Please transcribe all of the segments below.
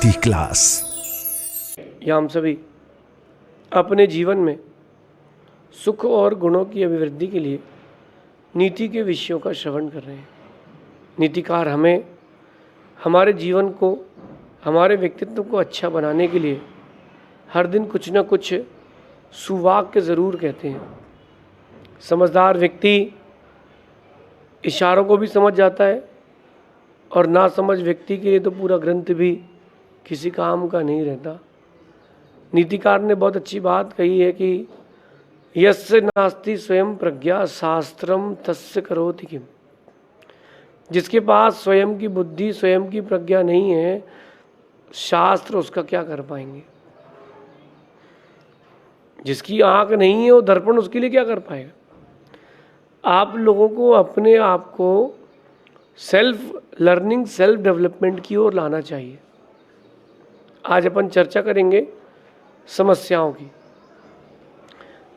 नीति क्लास। या हम सभी अपने जीवन में सुख और गुणों की अभिवृद्धि के लिए नीति के विषयों का श्रवण कर रहे हैं। नीतिकार हमें हमारे जीवन को, हमारे व्यक्तित्व को अच्छा बनाने के लिए हर दिन कुछ न कुछ सुवाक्य ज़रूर कहते हैं। समझदार व्यक्ति इशारों को भी समझ जाता है और ना समझ व्यक्ति के लिए तो पूरा ग्रंथ भी किसी काम का नहीं रहता। नीतिकार ने बहुत अच्छी बात कही है कि यस्य नास्ति स्वयं प्रज्ञा शास्त्रम तस्य करोति किम। जिसके पास स्वयं की बुद्धि, स्वयं की प्रज्ञा नहीं है, शास्त्र उसका क्या कर पाएंगे। जिसकी आंख नहीं है वो दर्पण उसके लिए क्या कर पाएगा। आप लोगों को अपने आप को सेल्फ लर्निंग, सेल्फ डेवलपमेंट की ओर लाना चाहिए। आज अपन चर्चा करेंगे समस्याओं की।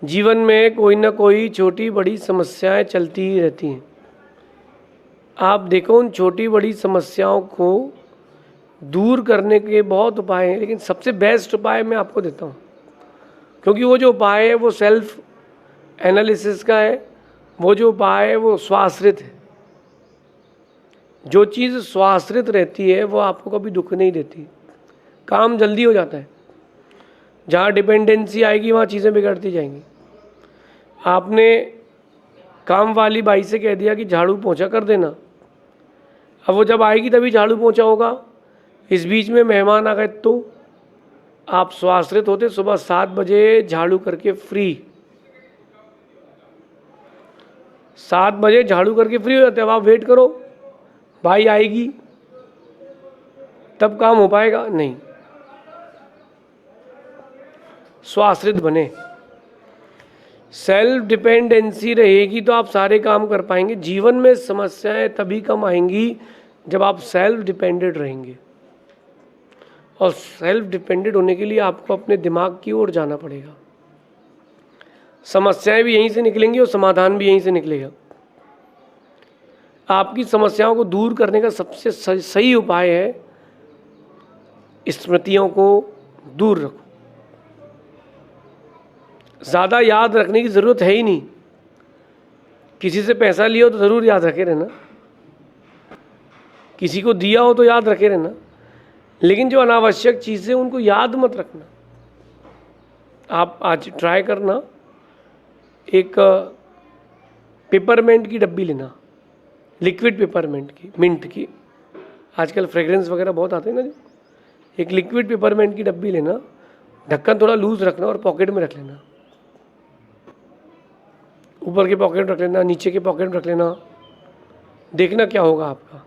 जीवन में कोई ना कोई छोटी बड़ी समस्याएं चलती ही रहती हैं। आप देखो, उन छोटी बड़ी समस्याओं को दूर करने के बहुत उपाय हैं, लेकिन सबसे बेस्ट उपाय मैं आपको देता हूँ, क्योंकि वो जो उपाय है वो सेल्फ एनालिसिस का है। वो जो उपाय है वो स्वाश्रित है। जो चीज़ स्वाश्रित रहती है वो आपको कभी दुख नहीं देती, काम जल्दी हो जाता है। जहाँ डिपेंडेंसी आएगी वहाँ चीज़ें बिगड़ती जाएंगी। आपने काम वाली बाई से कह दिया कि झाड़ू पोंछा कर देना, अब वो जब आएगी तभी झाड़ू पोंछा होगा। इस बीच में मेहमान आ गए तो आप स्वाश्रित होते, सुबह 7 बजे झाड़ू करके फ्री, 7 बजे झाड़ू करके फ्री हो जाते। अब आप वेट करो, भाई आएगी तब काम हो पाएगा, नहीं। स्वाश्रित बने, सेल्फ डिपेंडेंसी रहेगी तो आप सारे काम कर पाएंगे। जीवन में समस्याएं तभी कम आएंगी जब आप सेल्फ डिपेंडेंट रहेंगे, और सेल्फ डिपेंडेंट होने के लिए आपको अपने दिमाग की ओर जाना पड़ेगा। समस्याएं भी यहीं से निकलेंगी और समाधान भी यहीं से निकलेगा। आपकी समस्याओं को दूर करने का सबसे सही उपाय है स्मृतियों को दूर रखो। ज़्यादा याद रखने की ज़रूरत है ही नहीं। किसी से पैसा लिया हो तो ज़रूर याद रखे रहना, किसी को दिया हो तो याद रखे रहना, लेकिन जो अनावश्यक चीज़ें उनको याद मत रखना। आप आज ट्राई करना, एक पेपरमेंट की डब्बी लेना, लिक्विड पेपरमेंट की, मिंट की। आजकल फ्रेग्रेंस वगैरह बहुत आते हैं ना। एक लिक्विड पेपरमेंट की डब्बी लेना, ढक्कन थोड़ा लूज रखना और पॉकेट में रख लेना। ऊपर के पॉकेट में रख लेना, नीचे के पॉकेट में रख लेना। देखना क्या होगा आपका,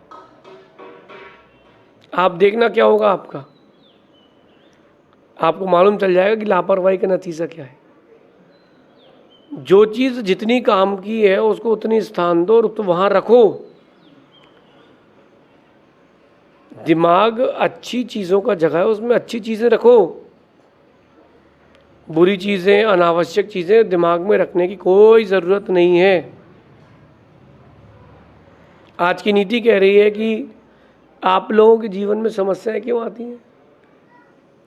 आप देखना क्या होगा आपका, आपको मालूम चल जाएगा कि लापरवाही का नतीजा क्या है। जो चीज़ जितनी काम की है उसको उतनी स्थान दो और तो वहाँ रखो। दिमाग अच्छी चीज़ों का जगह है, उसमें अच्छी चीज़ें रखो। बुरी चीज़ें, अनावश्यक चीज़ें दिमाग में रखने की कोई ज़रूरत नहीं है। आज की नीति कह रही है कि आप लोगों के जीवन में समस्याएं क्यों आती हैं।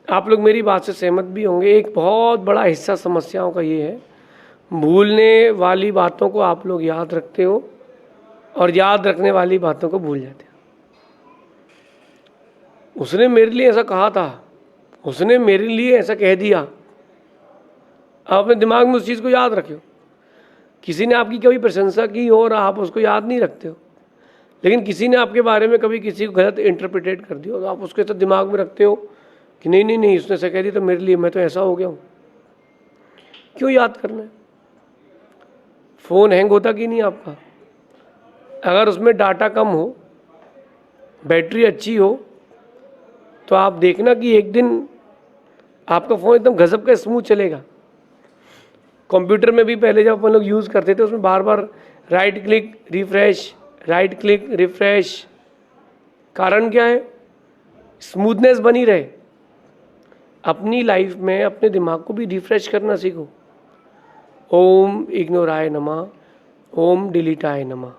आप लोग मेरी बात से सहमत भी होंगे। एक बहुत बड़ा हिस्सा समस्याओं का ये है, भूलने वाली बातों को आप लोग याद रखते हो और याद रखने वाली बातों को भूल जाते हो। उसने मेरे लिए ऐसा कहा था, उसने मेरे लिए ऐसा कह दिया, आप अपने दिमाग में उस चीज़ को याद रखे हो। किसी ने आपकी कभी प्रशंसा की हो और आप उसको याद नहीं रखते हो, लेकिन किसी ने आपके बारे में कभी किसी को गलत इंटरप्रिटेट कर दिया तो आप उसके साथ दिमाग में रखते हो कि नहीं नहीं नहीं, उसने ऐसा कह दिया तो मेरे लिए, मैं तो ऐसा हो गया हूँ। क्यों याद करना है। फ़ोन हैंग होता कि नहीं आपका, अगर उसमें डाटा कम हो, बैटरी अच्छी हो, तो आप देखना कि एक दिन आपका फ़ोन एकदम गजब का स्मूथ चलेगा। कंप्यूटर में भी पहले जब अपन लोग यूज़ करते थे उसमें बार बार right click refresh, right click refresh. कारण क्या है, स्मूथनेस बनी रहे। अपनी लाइफ में अपने दिमाग को भी रिफ्रेश करना सीखो। ओम इग्नोराय नमः, ओम डिलीटाय नमः।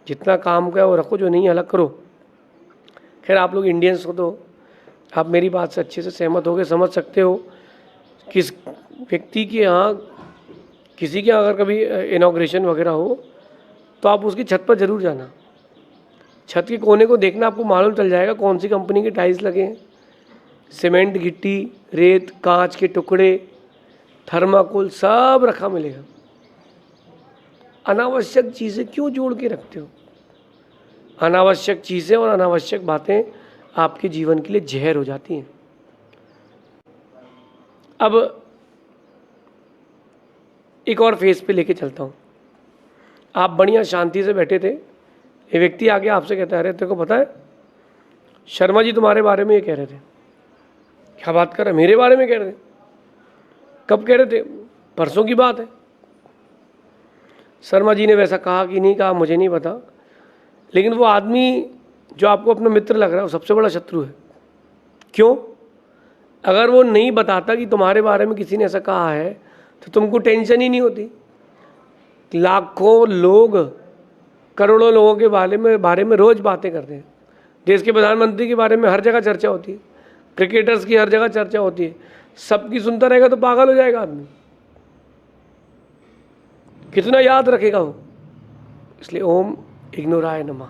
जितना काम का है वो रखो, जो नहीं अलग करो। खैर आप लोग इंडियंस को तो आप मेरी बात से अच्छे से सहमत होगे, समझ सकते हो। किस व्यक्ति के यहाँ, किसी के अगर कभी इनॉग्रेशन वगैरह हो तो आप उसकी छत पर ज़रूर जाना। छत के कोने को देखना, आपको मालूम चल जाएगा कौन सी कंपनी के टाइल्स लगे हैं। सीमेंट, गिट्टी, रेत, कांच के टुकड़े, थर्माकोल सब रखा मिलेगा। अनावश्यक चीज़ें क्यों जोड़ के रखते हो? अनावश्यक चीज़ें और अनावश्यक बातें आपके जीवन के लिए जहर हो जाती हैं। अब एक और फेस पे लेके चलता हूँ। आप बढ़िया शांति से बैठे थे, ये व्यक्ति आके आपसे कहता है, अरे तेरे को पता है शर्मा जी तुम्हारे बारे में ये कह रहे थे। क्या बात कर रहे? मेरे बारे में कह रहे थे? कब कह रहे थे? परसों की बात है। शर्मा जी ने वैसा कहा कि नहीं कहा मुझे नहीं पता, लेकिन वो आदमी जो आपको अपना मित्र लग रहा है वो सबसे बड़ा शत्रु है। क्यों? अगर वो नहीं बताता कि तुम्हारे बारे में किसी ने ऐसा कहा है तो तुमको टेंशन ही नहीं होती। लाखों लोग, करोड़ों लोगों के बारे में रोज बातें करते हैं। देश के प्रधानमंत्री के बारे में हर जगह चर्चा होती है, क्रिकेटर्स की हर जगह चर्चा होती है। सबकी सुनता रहेगा तो पागल हो जाएगा आदमी, कितना याद रखेगा वो। इसलिए ओम इग्नोराय नमः।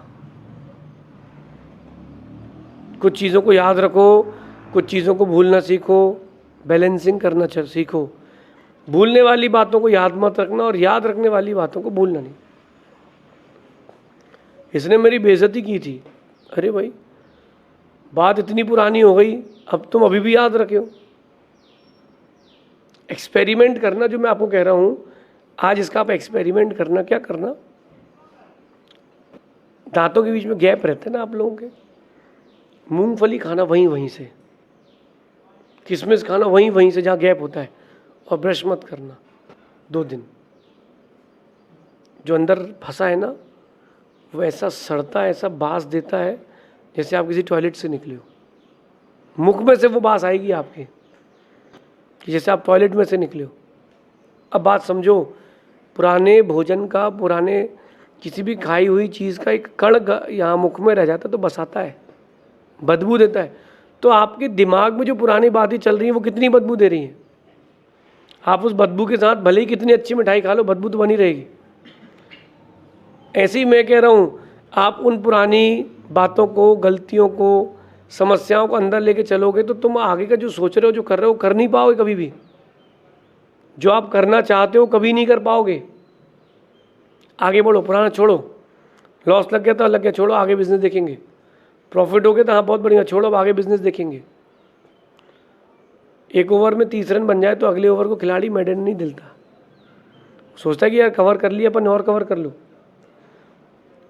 कुछ चीज़ों को याद रखो, कुछ चीज़ों को भूलना सीखो, बैलेंसिंग करना सीखो। भूलने वाली बातों को याद मत रखना और याद रखने वाली बातों को भूलना नहीं। इसने मेरी बेइज्जती की थी, अरे भाई बात इतनी पुरानी हो गई, अब तुम अभी भी याद रखे हो। एक्सपेरिमेंट करना, जो मैं आपको कह रहा हूँ आज, इसका आप एक्सपेरिमेंट करना। क्या करना? दांतों के बीच में गैप रहते हैं ना आप लोगों के, मूंगफली खाना वहीं से, किशमिश खाना वहीं से जहाँ गैप होता है, और ब्रश मत करना 2 दिन। जो अंदर फंसा है ना वो ऐसा सड़ता है, ऐसा बास देता है जैसे आप किसी टॉयलेट से निकले हो। मुख में से वो बास आएगी आपके कि जैसे आप टॉयलेट में से निकले हो। अब बात समझो, पुराने भोजन का, पुराने किसी भी खाई हुई चीज़ का एक कण यहाँ मुख में रह जाता है तो बसाता है, बदबू देता है। तो आपके दिमाग में जो पुरानी बातें चल रही हैं वो कितनी बदबू दे रही हैं। आप उस बदबू के साथ भले ही कितनी अच्छी मिठाई खा लो, बदबू तो बनी रहेगी। ऐसे ही मैं कह रहा हूँ, आप उन पुरानी बातों को, गलतियों को, समस्याओं को अंदर लेके चलोगे तो तुम आगे का जो सोच रहे हो, जो कर रहे हो, कर नहीं पाओगे कभी भी। जो आप करना चाहते हो कभी नहीं कर पाओगे। आगे बढ़ो, पुराना छोड़ो। लॉस लग गया तो लग गया, छोड़ो, आगे बिजनेस देखेंगे। प्रॉफिट हो गया तो हाँ बहुत बढ़िया, छोड़ो, अब आगे बिजनेस देखेंगे। एक ओवर में 30 रन बन जाए तो अगले ओवर को खिलाड़ी मेडल नहीं दिलता, सोचता है कि यार कवर कर लिया अपन और कवर कर लो।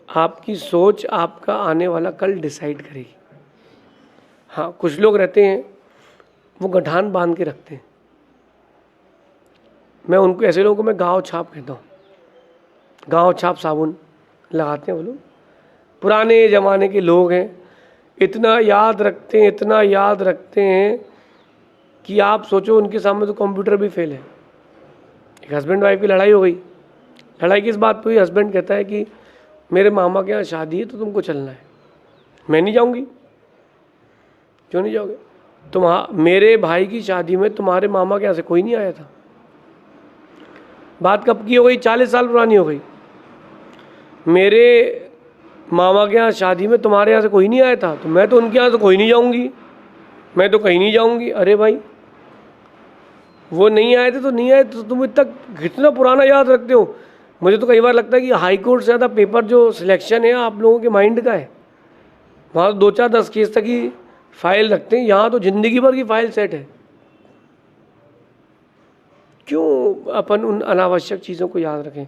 आपकी सोच आपका आने वाला कल डिसाइड करेगी। हाँ, कुछ लोग रहते हैं वो गठान बांध के रखते हैं। मैं उनको, ऐसे लोगों को मैं गाँव छाप कहता हूँ। गाँव छाप साबुन लगाते हैं वो लोग, पुराने ज़माने के लोग हैं। इतना याद रखते हैं, इतना याद रखते हैं कि आप सोचो उनके सामने तो कंप्यूटर भी फेल है। एक हस्बैंड वाइफ की लड़ाई हो गई। लड़ाई किस बात पे हुई? हस्बैंड कहता है कि मेरे मामा के यहाँ शादी है तो तुमको चलना है। मैं नहीं जाऊँगी। क्यों नहीं जाओगे? मेरे भाई की शादी में तुम्हारे मामा के यहाँ से कोई नहीं आया था। बात कब की हो गई? 40 साल पुरानी हो गई। मेरे मामा के यहाँ शादी में तुम्हारे यहाँ से कोई नहीं आया था, तो मैं तो उनके यहाँ से कोई नहीं जाऊँगी, मैं तो कहीं नहीं जाऊँगी। अरे भाई, वो नहीं आए थे तो नहीं आए, तो तुम इतना कितना पुराना याद रखते हो। मुझे तो कई बार लगता है कि हाई कोर्ट से ज़्यादा पेपर जो सिलेक्शन है आप लोगों के माइंड का है। वहाँ तो 2-4-10 केस तक ही फाइल रखते हैं, यहाँ तो ज़िंदगी भर की फाइल सेट है। क्यों अपन उन अनावश्यक चीज़ों को याद रखें?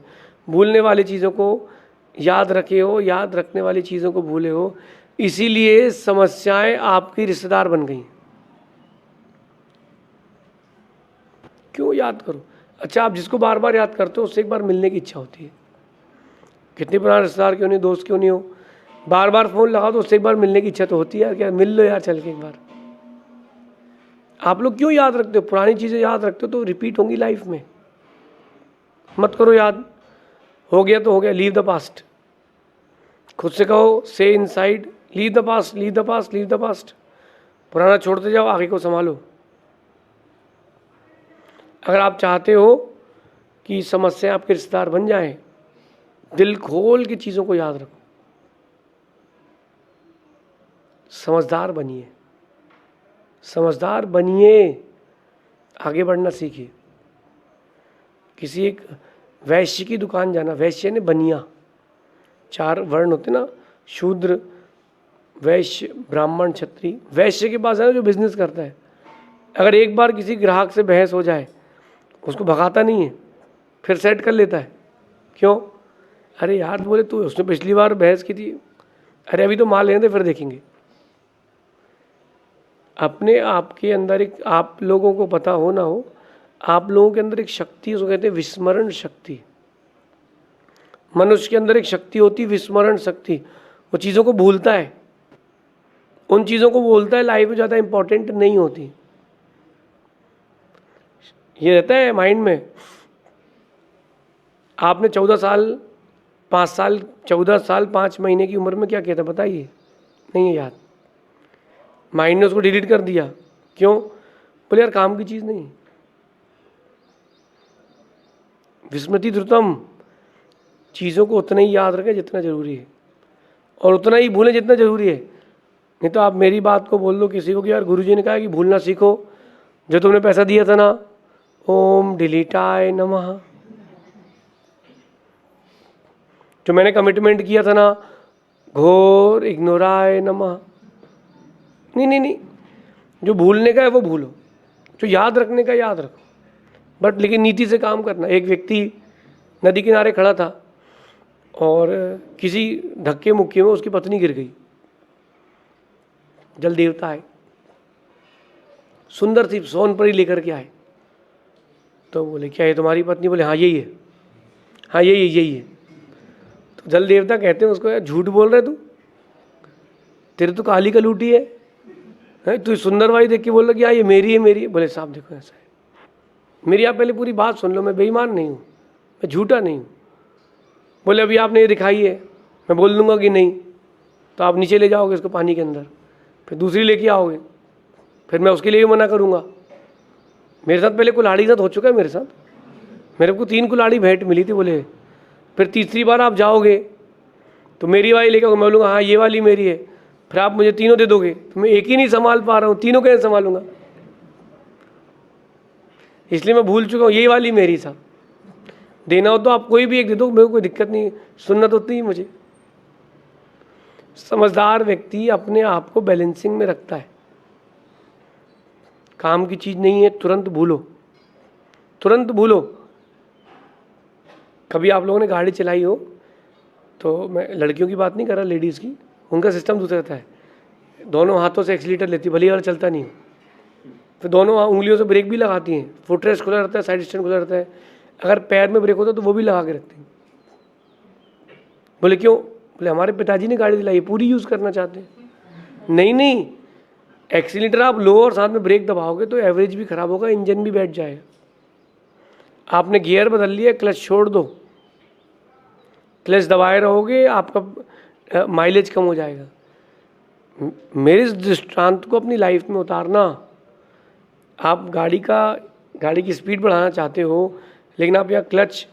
भूलने वाली चीज़ों को याद रखे हो, याद रखने वाली चीज़ों को भूले हो, इसीलिए समस्याएं आपकी रिश्तेदार बन गई। क्यों याद करो? अच्छा, आप जिसको बार बार याद करते हो उससे एक बार मिलने की इच्छा होती है। कितने पुराने रिश्तेदार क्यों नहीं, दोस्त क्यों नहीं हो, बार बार फ़ोन लगाओ तो उससे एक बार मिलने की इच्छा तो होती है यार, क्या मिल लो यार चल के एक बार। आप लोग क्यों याद रखते हो? पुरानी चीज़ें याद रखते हो तो रिपीट होंगी लाइफ में। मत करो याद, हो गया तो हो गया, लीव द पास्ट। खुद से कहो, से inside, leave the past, leave the past, leave the past. पुराना छोड़ते जाओ, आगे को संभालो। अगर आप चाहते हो कि समस्या आपके रिश्तेदार बन जाएं, दिल खोल के चीज़ों को याद रखो, समझदार बनिए, समझदार बनिए, आगे बढ़ना सीखिए। किसी एक वैश्य की दुकान जाना, वैश्य ने बनिया, 4 वर्ण होते ना, शूद्र, वैश्य, ब्राह्मण, क्षत्रिय। वैश्य के पास है ना जो बिजनेस करता है, अगर एक बार किसी ग्राहक से बहस हो जाए, उसको भगाता नहीं है, फिर सेट कर लेता है। क्यों? अरे यार, बोले तू, उसने पिछली बार बहस की थी, अरे अभी तो माल लेने दे, फिर देखेंगे। अपने आप के अंदर एक, आप लोगों को पता हो ना हो, आप लोगों के अंदर एक शक्ति, उसको कहते हैं विस्मरण शक्ति। मनुष्य के अंदर एक शक्ति होती है, विस्मरण शक्ति। वो चीज़ों को भूलता है, उन चीज़ों को बोलता है, लाइफ में ज़्यादा इंपॉर्टेंट नहीं होती। ये रहता है माइंड में। आपने 14 साल 5 साल 14 साल 5 महीने की उम्र में क्या किया था बताइए? नहीं है याद, माइंड ने उसको डिलीट कर दिया। क्यों? बोले यार काम की चीज़ नहीं। विस्मृति द्रुतम, चीज़ों को उतना ही याद रखें जितना जरूरी है, और उतना ही भूलें जितना जरूरी है। नहीं तो आप मेरी बात को बोल दो किसी को कि यार गुरुजी ने कहा कि भूलना सीखो, जो तुमने पैसा दिया था ना, ओम डिलीटाय नमः, जो मैंने कमिटमेंट किया था ना, घोर इग्नोराय नमः। नहीं नहीं नहीं, जो भूलने का है वो भूलो, जो याद रखने का याद रखो, बट लेकिन नीति से काम करना। एक व्यक्ति नदी किनारे खड़ा था और किसी धक्के मुक्के में उसकी पत्नी गिर गई। जल देवता आए, सुंदर सी सोनपरी लेकर के आए। तो बोले क्या ये तुम्हारी पत्नी? बोले हाँ यही है, हाँ यही है। तो जल देवता कहते हैं उसको, यार झूठ बोल रहे तू, तेरे तो काली का लूटी है, तू सुंदर भाई देख के बोल रहा कि हाँ ये मेरी है मेरी है। बोले साहब देखो ऐसा है, मेरी आप पहले पूरी बात सुन लो, मैं बेईमान नहीं हूँ, मैं झूठा नहीं हूँ। बोले अभी आपने ये दिखाई है, मैं बोल दूंगा कि नहीं, तो आप नीचे ले जाओगे इसको पानी के अंदर, फिर दूसरी लेके आओगे, फिर मैं उसके लिए भी मना करूँगा। मेरे साथ पहले कुल्हाड़ी के साथ हो चुका है, मेरे को 3 कुल्हाड़ी भेंट मिली थी। बोले फिर तीसरी बार आप जाओगे तो मेरी वाली लेके, मैं बोलूँगा हाँ ये वाली मेरी है, फिर आप मुझे तीनों दे दोगे, तो मैं एक ही नहीं संभाल पा रहा हूँ, तीनों कैसे संभालूंगा? इसलिए मैं भूल चुका हूँ, यही वाली मेरी साहब। देना हो तो आप कोई भी एक दे दो, मेरे को कोई दिक्कत नहीं, सुनना तो होती ही मुझे। समझदार व्यक्ति अपने आप को बैलेंसिंग में रखता है। काम की चीज़ नहीं है, तुरंत भूलो, तुरंत भूलो। कभी आप लोगों ने गाड़ी चलाई हो, तो मैं लड़कियों की बात नहीं कर रहा, लेडीज़ की, उनका सिस्टम दूसरा रहता है, दोनों हाथों से एक्सीलेटर लेती, भले ही चलता नहीं, फिर दोनों उंगलियों से ब्रेक भी लगाती हैं, फुट रेस्ट खुला रहता है, साइड स्टैंड खुला रहता है, अगर पैर में ब्रेक होता है तो वो भी लगा के रखते हैं। बोले क्यों? बोले हमारे पिताजी ने गाड़ी दिलाई, पूरी यूज़ करना चाहते हैं। नहीं, एक्सीलेटर आप लो और साथ में ब्रेक दबाओगे तो एवरेज भी खराब होगा, इंजन भी बैठ जाएगा। आपने गियर बदल लिया, क्लच छोड़ दो, क्लच दबाए रहोगे, आपका माइलेज कम हो जाएगा। मेरे इस दृष्टांत को अपनी लाइफ में उतारना। आप गाड़ी की स्पीड बढ़ाना चाहते हो, लेकिन आप यहाँ क्लच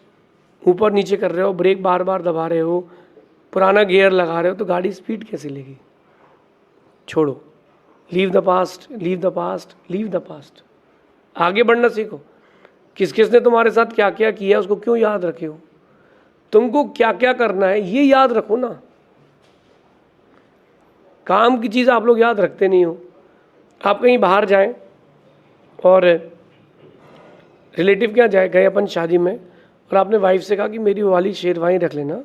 ऊपर नीचे कर रहे हो, ब्रेक बार बार दबा रहे हो, पुराना गियर लगा रहे हो, तो गाड़ी स्पीड कैसे लेगी? छोड़ो, leave the past, leave the past, leave the past. आगे बढ़ना सीखो। किस किसने तुम्हारे साथ क्या क्या किया, उसको क्यों याद रखे हो? तुमको क्या क्या करना है ये याद रखो ना। काम की चीज़ आप लोग याद रखते नहीं हो। आप कहीं बाहर जाएं और रिलेटिव के यहाँ गए अपन शादी में, और आपने वाइफ से कहा कि मेरी वाली शेरवानी रख लेना,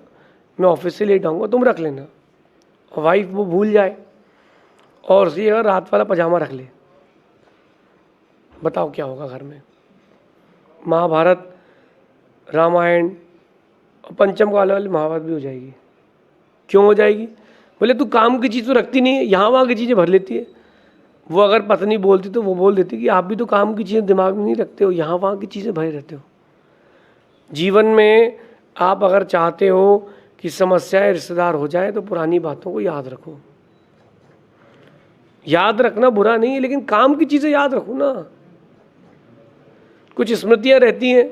मैं ऑफिस से लेट आऊँगा, तुम रख लेना, और वाइफ वो भूल जाए और उसी अगर रात वाला पजामा रख ले, बताओ क्या होगा घर में? महाभारत, रामायण और पंचम काल वाली महाभारत भी हो जाएगी। क्यों हो जाएगी? बोले तू काम की चीज़ तो रखती नहीं है, यहाँ वहाँ की चीज़ें भर लेती है। वो अगर पत्नी बोलती तो वो बोल देती कि आप भी तो काम की चीज़ें दिमाग में नहीं रखते हो, यहाँ वहाँ की चीज़ें भरे रहते हो। जीवन में आप अगर चाहते हो कि समस्याएं रिश्तेदार हो जाए तो पुरानी बातों को याद रखो। याद रखना बुरा नहीं है, लेकिन काम की चीज़ें याद रखो ना। कुछ स्मृतियाँ रहती हैं,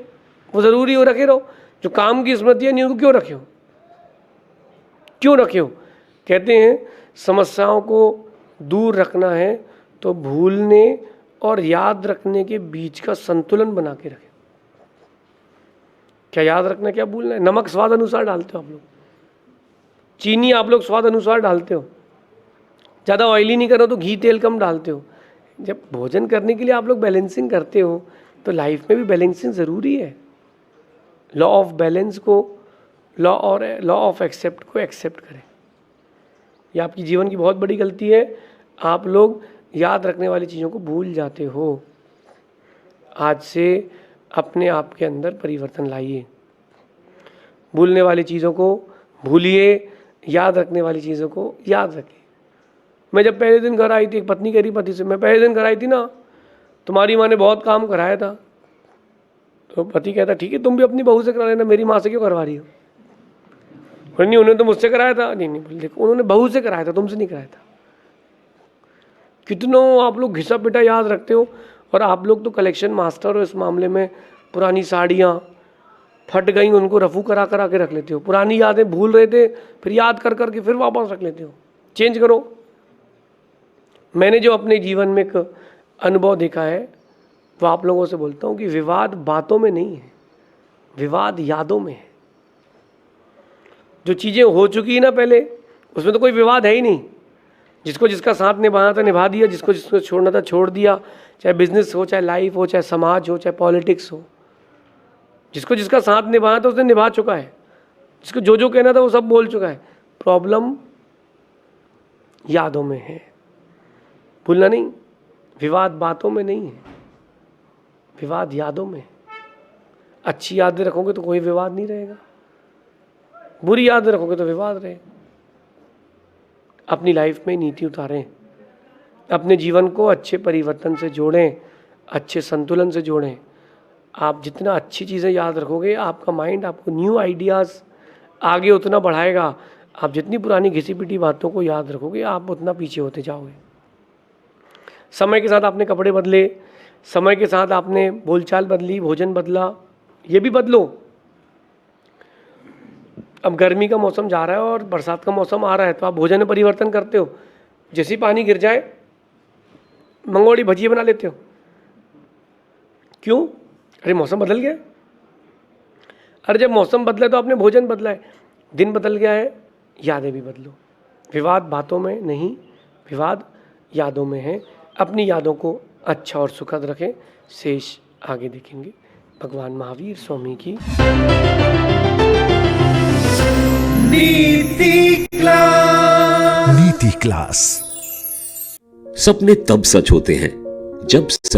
वो ज़रूरी हो रखे रहो। जो काम की स्मृतियाँ नहीं, उनको क्यों रखे हो? क्यों रखे हो? कहते हैं समस्याओं को दूर रखना है तो भूलने और याद रखने के बीच का संतुलन बना के रखें। क्या याद रखना, क्या भूलना है? नमक स्वाद अनुसार डालते हो आप लोग, चीनी आप लोग स्वाद अनुसार डालते हो, ज़्यादा ऑयली नहीं करो तो घी तेल कम डालते हो। जब भोजन करने के लिए आप लोग बैलेंसिंग करते हो तो लाइफ में भी बैलेंसिंग ज़रूरी है। लॉ ऑफ बैलेंस को, लॉ ऑफ एक्सेप्ट को एक्सेप्ट करें। ये आपकी जीवन की बहुत बड़ी गलती है, आप लोग याद रखने वाली चीज़ों को भूल जाते हो। आज से अपने आप के अंदर परिवर्तन लाइए। भूलने वाली चीज़ों को भूलिए, याद रखने वाली चीज़ों को याद रखिए। मैं जब पहले दिन घर आई थी, एक पत्नी कह रही पति से, मैं पहले दिन घर आई थी ना, तुम्हारी माँ ने बहुत काम कराया था। तो पति कहता ठीक है, तुम भी अपनी बहू से करा लेना, मेरी माँ से क्यों करवा रही हो? नहीं, उन्होंने तो मुझसे कराया था। नहीं, देखो उन्होंने बहू से कराया था, तुमसे नहीं कराया था। कितनों आप लोग घिसा पिटा याद रखते हो, और आप लोग तो कलेक्शन मास्टर हो इस मामले में। पुरानी साड़ियाँ फट गई, उनको रफू करा करा के रख लेते हो। पुरानी यादें भूल रहे थे, फिर याद कर कर के फिर वापस रख लेते हो। चेंज करो। मैंने जो अपने जीवन में एक अनुभव देखा है, वो आप लोगों से बोलता हूँ कि विवाद बातों में नहीं है, विवाद यादों में है। जो चीज़ें हो चुकी है ना पहले, उसमें तो कोई विवाद है ही नहीं। जिसको जिसका साथ निभाना था निभा दिया, जिसको जिसको छोड़ना था छोड़ दिया। चाहे बिजनेस हो, चाहे लाइफ हो, चाहे समाज हो, चाहे पॉलिटिक्स हो, जिसको जिसका साथ निभाना था उसने निभा चुका है। जिसको जो जो कहना था वो सब बोल चुका है। प्रॉब्लम यादों में है, भूलना नहीं। विवाद बातों में नहीं है, विवाद यादों में है। अच्छी यादें रखोगे तो कोई विवाद नहीं रहेगा, बुरी यादें रखोगे तो विवाद रहेगा। अपनी लाइफ में नीति उतारें, अपने जीवन को अच्छे परिवर्तन से जोड़ें, अच्छे संतुलन से जोड़ें। आप जितना अच्छी चीज़ें याद रखोगे, आपका माइंड आपको न्यू आइडियाज़ आगे उतना बढ़ाएगा। आप जितनी पुरानी घिसी पिटी बातों को याद रखोगे, आप उतना पीछे होते जाओगे। समय के साथ आपने कपड़े बदले, समय के साथ आपने बोलचाल बदली, भोजन बदला, ये भी बदलो। अब गर्मी का मौसम जा रहा है और बरसात का मौसम आ रहा है, तो आप भोजन में परिवर्तन करते हो। जैसे ही पानी गिर जाए, मंगोड़ी भजिए बना लेते हो। क्यों? अरे मौसम बदल गया। अरे जब मौसम बदला तो आपने भोजन बदला है, दिन बदल गया है, यादें भी बदलो। विवाद बातों में नहीं, विवाद यादों में है। अपनी यादों को अच्छा और सुखद रखें, शेष आगे देखेंगे। भगवान महावीर स्वामी की नीति क्लास। सपने तब सच होते हैं जब